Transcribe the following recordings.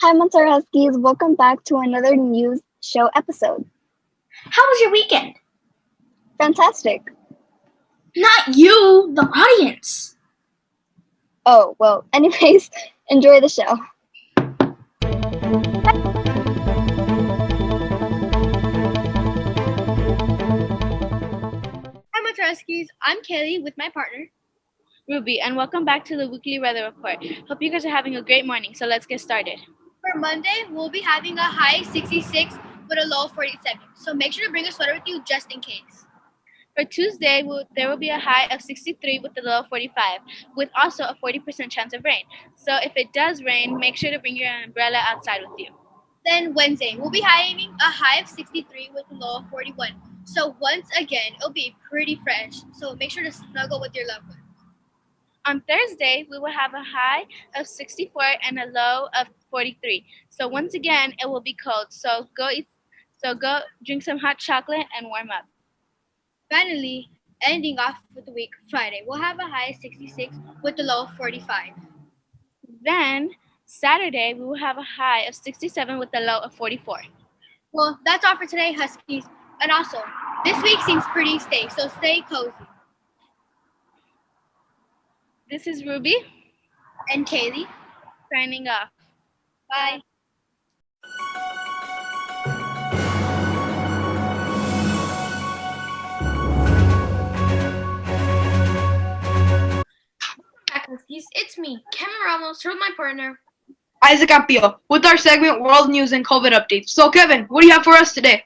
Hi, Montara Huskies. Welcome back to another news show episode. How was your weekend? Fantastic. Not you, the audience. Oh, well, anyways, enjoy the show. Hi, Montara Huskies. I'm Kaylee with my partner. Ruby, and welcome back to the weekly weather report. Hope you guys are having a great morning, so let's get started. For Monday, we'll be having a high 66 with a low 47. So make sure to bring a sweater with you just in case. For Tuesday, there will be a high of 63 with a low of 45, with also a 40% chance of rain. So if it does rain, make sure to bring your umbrella outside with you. Then Wednesday, we'll be having a high of 63 with a low of 41. So once again, it'll be pretty fresh. So make sure to snuggle with your loved ones. On Thursday, we will have a high of 64 and a low of 43. So once again, it will be cold. So go drink some hot chocolate and warm up. Finally, ending off with the week, Friday, we'll have a high of 66 with a low of 45. Then Saturday, we will have a high of 67 with a low of 44. Well, that's all for today, Huskies. And also, this week seems pretty safe, so stay cozy. This is Ruby and Kaylee signing off. Bye. Huskies, it's me, Kevin Ramos, here with my partner, Isaac Apio, with our segment World News and COVID Updates. So, Kevin, what do you have for us today?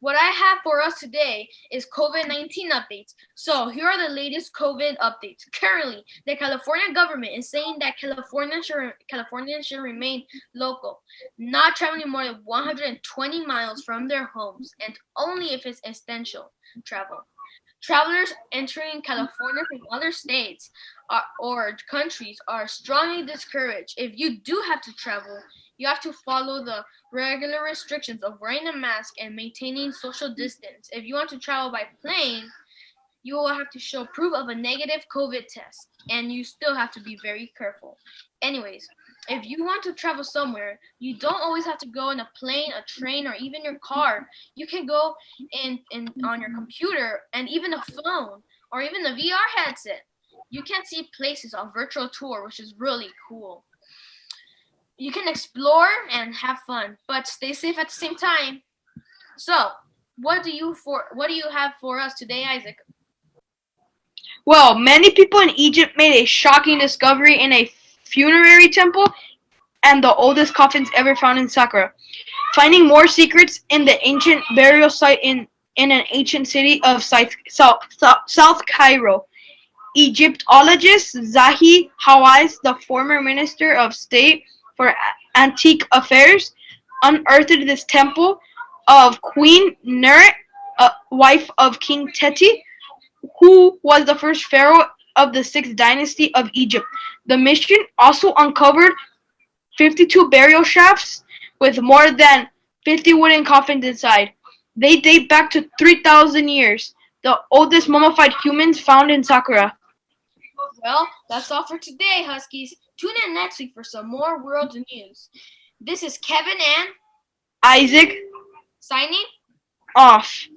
What I have for us today is COVID-19 updates. So here are the latest COVID updates. Currently, the California government is saying that Californians should remain local, not traveling more than 120 miles from their homes, and only if it's essential travel. Travelers entering California from other states or countries are strongly discouraged. If you do have to travel, you have to follow the regular restrictions of wearing a mask and maintaining social distance. If you want to travel by plane, you will have to show proof of a negative COVID test, and you still have to be very careful. Anyways, if you want to travel somewhere, you don't always have to go in a plane, a train, or even your car. You can go in on your computer and even a phone or even a VR headset. You can see places on virtual tour, which is really cool. You can explore and have fun, but stay safe at the same time. So, what do you have for us today, Isaac? Well, many people in Egypt made a shocking discovery in a funerary temple and the oldest coffins ever found in Saqqara. Finding more secrets in the ancient burial site in an ancient city of South Cairo. Egyptologist Zahi Hawass, the former Minister of State for Antique Affairs, unearthed this temple of Queen Neret, wife of King Teti, who was the first pharaoh of the 6th dynasty of Egypt. The mission also uncovered 52 burial shafts with more than 50 wooden coffins inside. They date back to 3,000 years, the oldest mummified humans found in Saqqara. Well, that's all for today, Huskies. Tune in next week for some more world news. This is Kevin and Isaac signing off.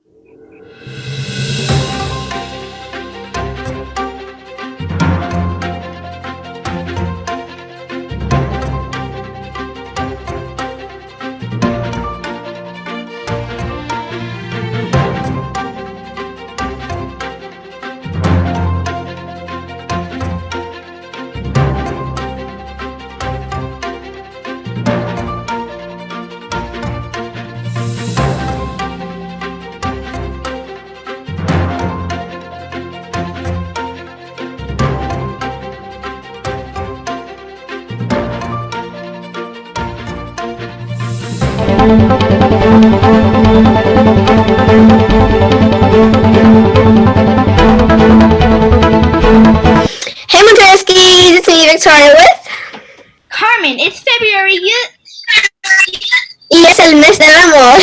Hey, Montara Huskies. It's me, Victoria, with Carmen, it's February. Yes, el mes del amor.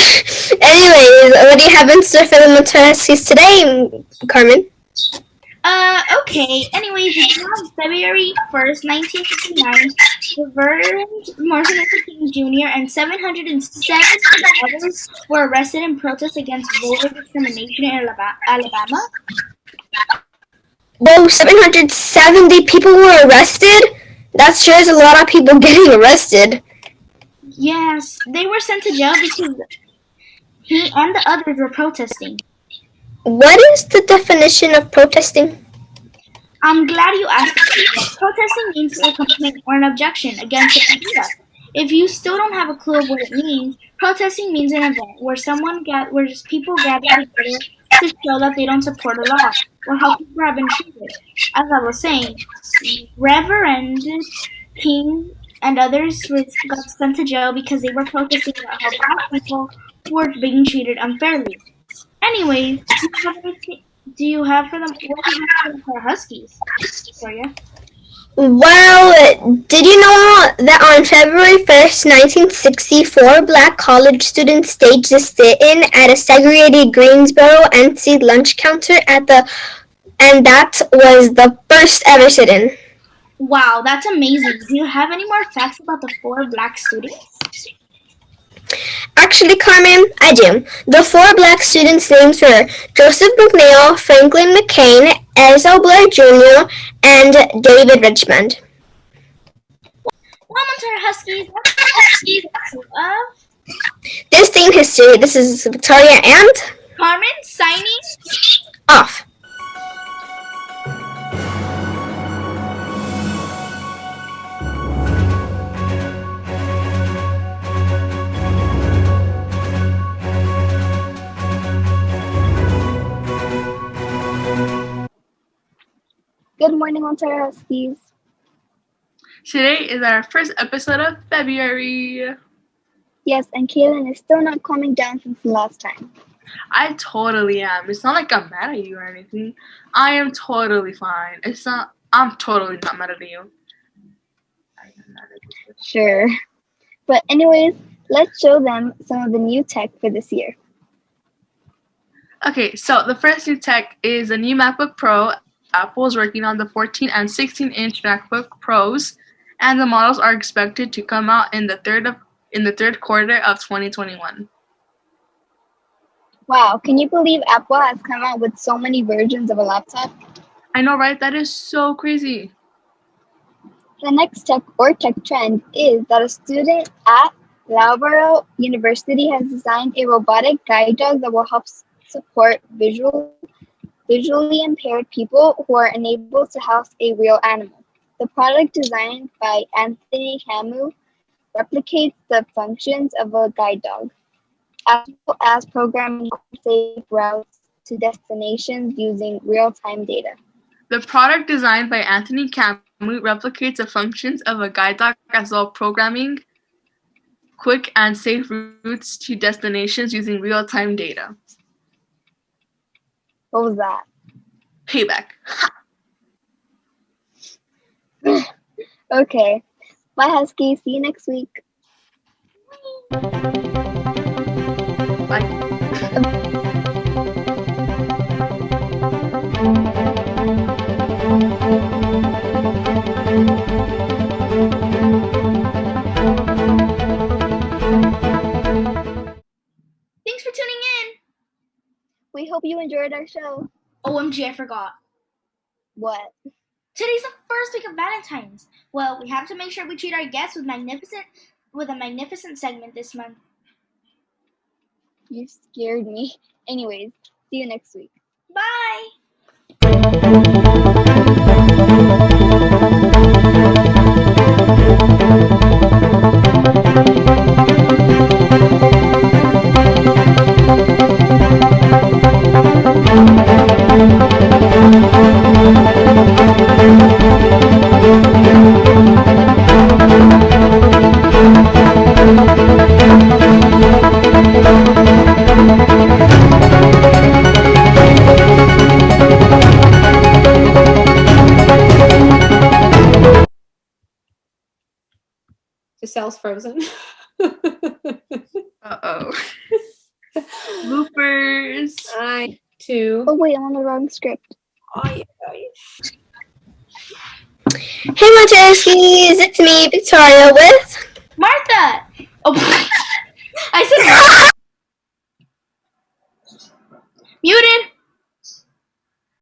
Anyways, what do you have in store for the Montara Huskies today, Carmen? Okay. Anyways, on February 1st, 1959, Reverend Martin Luther King Jr. and 770 others were arrested in protest against voter discrimination in Alabama. Whoa, 770 people were arrested? That sure is a lot of people getting arrested. Yes, they were sent to jail because he and the others were protesting. What is the definition of protesting? I'm glad you asked that. Protesting means a complaint or an objection against an idea. If you still don't have a clue of what it means, protesting means an event where people gather together to show that they don't support a law or how people have been treated. As I was saying, Reverend King and others got sent to jail because they were protesting about how black people were being treated unfairly. Anyways, do you have for them? What do you have for the Huskies, Victoria? Well, did you know that on February 1st, 1964, black college students staged a sit-in at a segregated Greensboro NC lunch counter and that was the first ever sit-in. Wow, that's amazing. Do you have any more facts about the 4 black students? Actually, Carmen, I do. The 4 black students' names were Joseph McNeil, Franklin McCain, Ezra Blair Jr., and David Richmond. Well, Montara Huskies, what's the of? This theme history, this is Victoria and Carmen signing off. Good morning, Montara Huskies. Today is our first episode of February. Yes, and Kaylin is still not calming down since the last time. I totally am. It's not like I'm mad at you or anything. I am totally fine. I'm totally not mad at you. Sure. But anyways, let's show them some of the new tech for this year. Okay, so the first new tech is a new MacBook Pro. Apple is working on the 14 and 16-inch MacBook Pros, and the models are expected to come out in the third quarter of 2021. Wow, can you believe Apple has come out with so many versions of a laptop? I know, right? That is so crazy. The next tech trend is that a student at Loughborough University has designed a robotic guide dog that will help support visually impaired people who are unable to house a real animal. The product, designed by Anthony Camus, replicates the functions of a guide dog, as well as programming safe routes to destinations using real-time data. The product, designed by Anthony Camus, replicates the functions of a guide dog, as well as programming quick and safe routes to destinations using real-time data. What was that? Payback. Okay. Bye, Husky. See you next week. Bye. Thanks for tuning in. We hope you enjoyed our show. OMG, I forgot. What? Today's the first week of Valentine's. Well, we have to make sure we treat our guests with a magnificent segment this month. You scared me. Anyways, see you next week. Bye! Giselle's frozen. Uh-oh. Bloopers. I too. Oh wait, I'm on the wrong script. Ay, ay. Hey Monterskies, it's me, Victoria, with Martha! Oh,